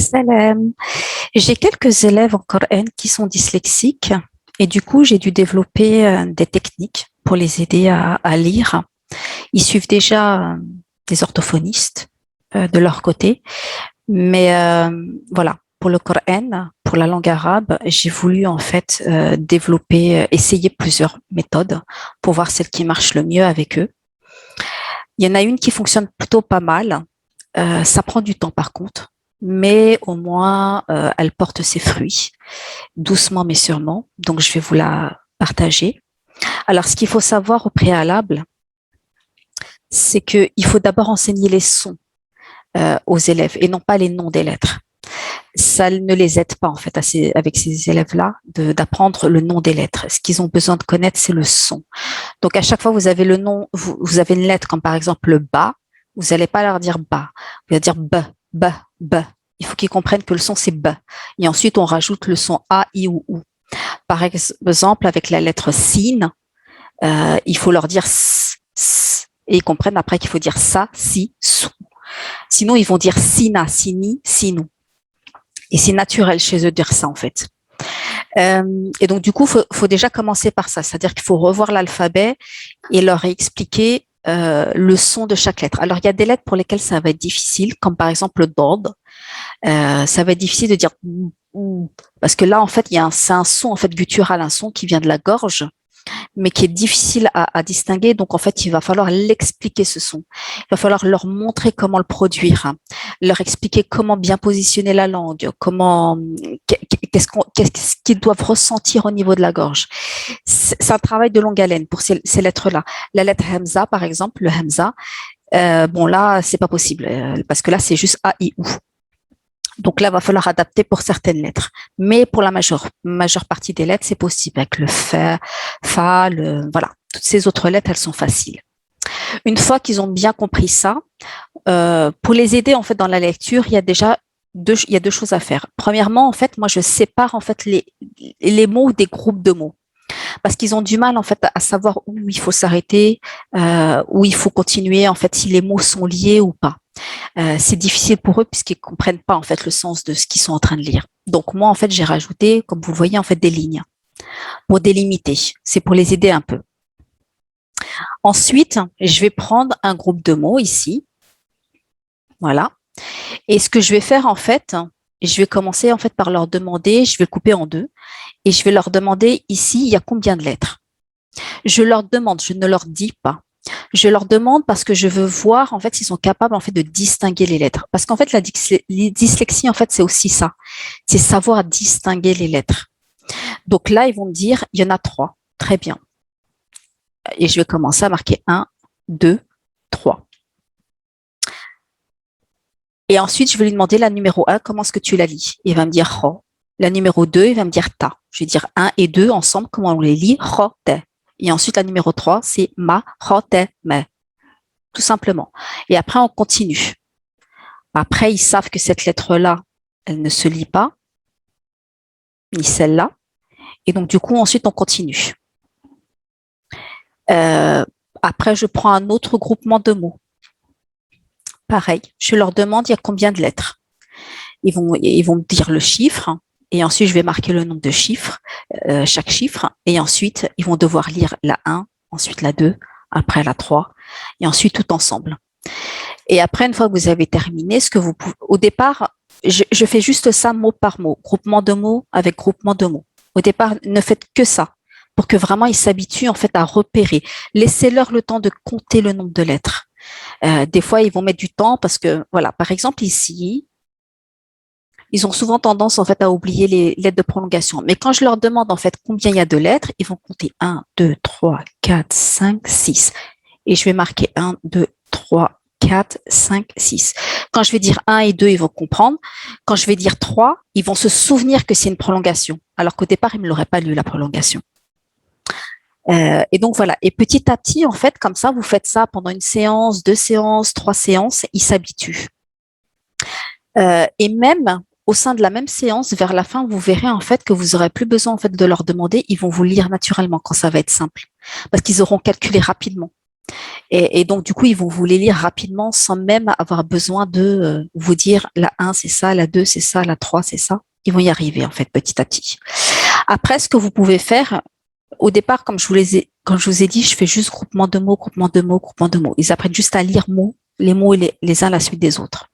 Salam. J'ai quelques élèves en Coran qui sont dyslexiques et du coup, j'ai dû développer des techniques pour les aider à lire. Ils suivent déjà des orthophonistes de leur côté, mais voilà, pour le Coran, pour la langue arabe, j'ai voulu en fait développer, essayer plusieurs méthodes pour voir celle qui marche le mieux avec eux. Il y en a une qui fonctionne plutôt pas mal. Ça prend du temps par contre, mais au moins elle porte ses fruits, doucement mais sûrement. Donc je vais vous la partager. Alors ce qu'il faut savoir au préalable, c'est qu'il faut d'abord enseigner les sons aux élèves et non pas les noms des lettres. Ça ne les aide pas en fait avec ces élèves-là d'apprendre le nom des lettres. Ce qu'ils ont besoin de connaître, c'est le son. Donc à chaque fois vous avez le nom, vous avez une lettre comme par exemple le ba, vous n'allez pas leur dire ba, vous allez dire b, b, b. Il faut qu'ils comprennent que le son c'est b. Et ensuite on rajoute le son a, i ou ou. Par exemple avec la lettre sin, il faut leur dire s, s, et ils comprennent après qu'il faut dire ça, si, sou. Sinon ils vont dire sina, sini, sinou. Et c'est naturel chez eux de dire ça en fait. Et donc du coup, faut déjà commencer par ça, c'est-à-dire qu'il faut revoir l'alphabet et leur expliquer le son de chaque lettre. Alors il y a des lettres pour lesquelles ça va être difficile, comme par exemple le dod. Ça va être difficile de dire parce que là en fait c'est un son en fait guttural, un son qui vient de la gorge, mais qui est difficile à distinguer. Donc, en fait, il va falloir l'expliquer ce son. Il va falloir leur montrer comment le produire, hein, leur expliquer comment bien positionner la langue, qu'est-ce qu'ils doivent ressentir au niveau de la gorge. C'est un travail de longue haleine pour ces lettres-là. La lettre Hamza, par exemple, le Hamza, bon, là, c'est pas possible, parce que là, c'est juste A, I, OU. Donc là, il va falloir adapter pour certaines lettres. Mais pour la majeure partie des lettres, c'est possible. Avec le fa, voilà. Toutes ces autres lettres, elles sont faciles. Une fois qu'ils ont bien compris ça, pour les aider en fait dans la lecture, il y a déjà deux choses à faire. Premièrement, en fait, moi, je sépare en fait les mots des groupes de mots. Parce qu'ils ont du mal en fait à savoir où il faut s'arrêter, où il faut continuer, en fait, si les mots sont liés ou pas. C'est difficile pour eux puisqu'ils comprennent pas en fait le sens de ce qu'ils sont en train de lire. Donc moi en fait j'ai rajouté, comme vous le voyez en fait, des lignes pour délimiter. C'est pour les aider un peu. Ensuite, je vais prendre un groupe de mots ici, voilà. Et ce que je vais faire en fait, je vais commencer en fait par leur demander, je vais le couper en deux, et je vais leur demander ici il y a combien de lettres. Je leur demande, je ne leur dis pas. Je leur demande parce que je veux voir en fait s'ils sont capables en fait de distinguer les lettres. Parce qu'en fait la dyslexie en fait c'est aussi ça, c'est savoir distinguer les lettres. Donc là ils vont me dire il y en a 3, très bien. Et je vais commencer à marquer 1, 2, 3. Et ensuite je vais lui demander la numéro 1, comment est-ce que tu la lis? Il va me dire ro. La numéro 2, il va me dire ta. Je vais dire 1 et 2 ensemble, comment on les lit? Ro, te. Et ensuite, la numéro 3, c'est ma, rote, me. Tout simplement. Et après, on continue. Après, ils savent que cette lettre-là, elle ne se lit pas, ni celle-là. Et donc, du coup, ensuite, on continue. Après, je prends un autre groupement de mots. Pareil, je leur demande, il y a combien de lettres? Ils vont me dire le chiffre. Et ensuite, je vais marquer le nombre de chiffres, chaque chiffre. Et ensuite, ils vont devoir lire la 1, ensuite la 2, après la 3, et ensuite tout ensemble. Et après, une fois que vous avez terminé, ce que vous pouvez, au départ, je fais juste ça mot par mot, groupement de mots avec groupement de mots. Au départ, ne faites que ça pour que vraiment ils s'habituent en fait à repérer. Laissez-leur le temps de compter le nombre de lettres. Des fois, ils vont mettre du temps parce que, voilà, par exemple ici, ils ont souvent tendance en fait à oublier les lettres de prolongation. Mais quand je leur demande en fait combien il y a de lettres, ils vont compter 1, 2, 3, 4, 5, 6. Et je vais marquer 1, 2, 3, 4, 5, 6. Quand je vais dire 1 et 2, ils vont comprendre. Quand je vais dire 3, ils vont se souvenir que c'est une prolongation, alors qu'au départ, ils ne l'auraient pas lu, la prolongation. Et donc voilà. Et petit à petit, en fait, comme ça, vous faites ça pendant une séance, 2 séances, 3 séances, ils s'habituent. Et même au sein de la même séance, vers la fin, vous verrez en fait que vous n'aurez plus besoin en fait de leur demander, ils vont vous lire naturellement quand ça va être simple, parce qu'ils auront calculé rapidement. Et donc, du coup, ils vont vous les lire rapidement sans même avoir besoin de vous dire la 1, c'est ça, la 2, c'est ça, la 3, c'est ça. Ils vont y arriver, en fait, petit à petit. Après, ce que vous pouvez faire, au départ, comme je vous ai dit, je fais juste groupement de mots, groupement de mots, groupement de mots. Ils apprennent juste à lire les mots les uns à la suite des autres.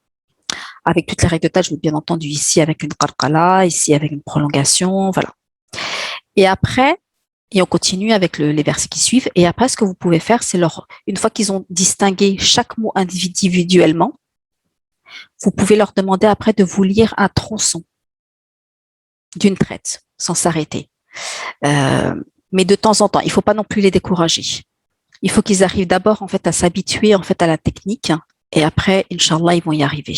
Avec toutes les règles de tâche, bien entendu, ici avec une qalqala, ici avec une prolongation, voilà. Et après, et on continue avec les versets qui suivent. Et après, ce que vous pouvez faire, c'est une fois qu'ils ont distingué chaque mot individuellement, vous pouvez leur demander après de vous lire un tronçon d'une traite, sans s'arrêter. Euh, mais de temps en temps, il ne faut pas non plus les décourager. Il faut qu'ils arrivent d'abord en fait à s'habituer en fait à la technique et après, Inch'Allah, ils vont y arriver.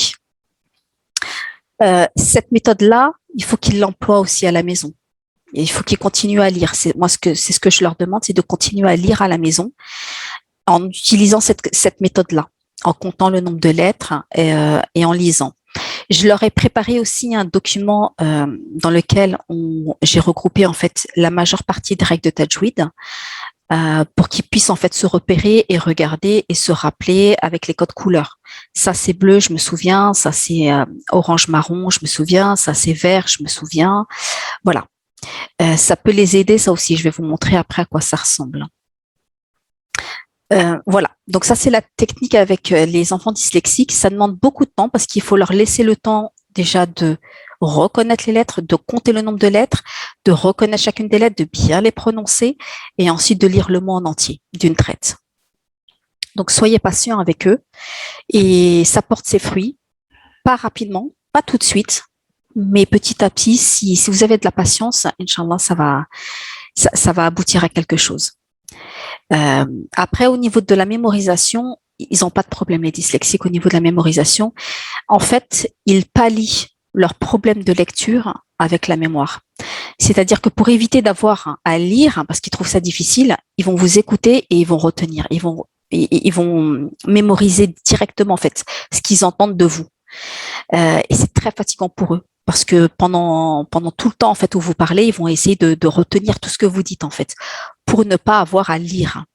Cette méthode-là, il faut qu'ils l'emploient aussi à la maison. Et il faut qu'ils continuent à lire. C'est ce que je leur demande, c'est de continuer à lire à la maison en utilisant cette méthode-là, en comptant le nombre de lettres et en lisant. Je leur ai préparé aussi un document dans lequel j'ai regroupé en fait la majeure partie des règles de tajwid pour qu'ils puissent en fait se repérer et regarder et se rappeler avec les codes couleurs. Ça c'est bleu, je me souviens. Ça c'est orange marron, je me souviens. Ça c'est vert, je me souviens. Voilà. Ça peut les aider, ça aussi. Je vais vous montrer après à quoi ça ressemble. Voilà, donc ça c'est la technique avec les enfants dyslexiques. Ça demande beaucoup de temps parce qu'il faut leur laisser le temps déjà de reconnaître les lettres, de compter le nombre de lettres, de reconnaître chacune des lettres, de bien les prononcer et ensuite de lire le mot en entier d'une traite. Donc soyez patients avec eux et ça porte ses fruits, pas rapidement, pas tout de suite, mais petit à petit, si vous avez de la patience, Inch'Allah, ça va aboutir à quelque chose. Après, au niveau de la mémorisation, ils n'ont pas de problème, les dyslexiques, au niveau de la mémorisation. En fait, ils pallient leurs problèmes de lecture avec la mémoire. C'est-à-dire que pour éviter d'avoir à lire, parce qu'ils trouvent ça difficile, ils vont vous écouter et ils vont retenir. Ils vont mémoriser directement, en fait, ce qu'ils entendent de vous. Et c'est très fatigant pour eux. Parce que pendant tout le temps en fait où vous parlez, ils vont essayer de retenir tout ce que vous dites en fait, pour ne pas avoir à lire.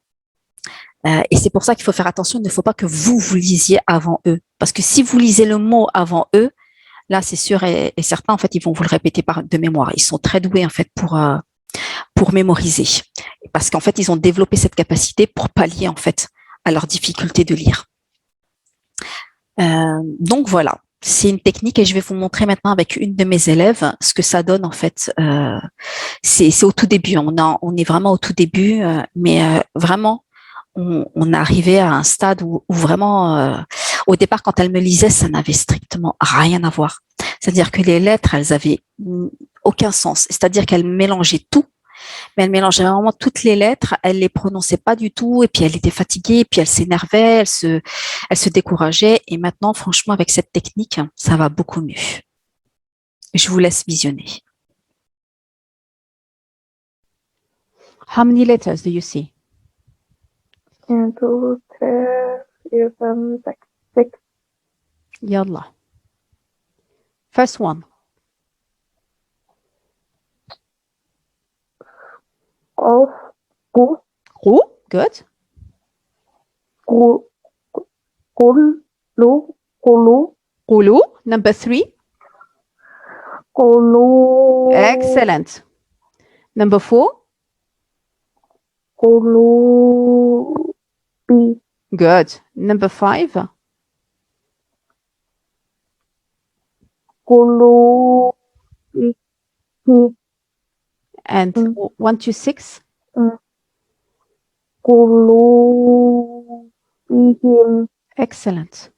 Et c'est pour ça qu'il faut faire attention. Il ne faut pas que vous lisiez avant eux, parce que si vous lisez le mot avant eux, là c'est sûr et certain en fait ils vont vous le répéter de mémoire. Ils sont très doués en fait pour mémoriser, parce qu'en fait ils ont développé cette capacité pour pallier en fait à leur difficulté de lire. Donc voilà. C'est une technique et je vais vous montrer maintenant avec une de mes élèves ce que ça donne en fait. C'est au tout début, on est vraiment au tout début, mais vraiment on est arrivé à un stade où vraiment, au départ quand elle me lisait, ça n'avait strictement rien à voir. C'est-à-dire que les lettres, elles avaient aucun sens. C'est-à-dire qu'elle mélangeait tout, mais elle mélangeait vraiment toutes les lettres, elle les prononçait pas du tout, et puis elle était fatiguée, et puis elle s'énervait, elle se décourageait. Et maintenant, franchement, avec cette technique, ça va beaucoup mieux. Je vous laisse visionner. How many letters do you see? 1, 2, 3, 4, 5, 6, 6. Yallah. First one. Qaf, Qu, Qu, good. Qu, Qul, Lu, Qulu, Qulu, number 3. Qulu. Excellent. Number 4. Qulu, Bi. Good. Number 5. Qulu, Bi. And 1 to 6. Qulu, Bihim. Excellent.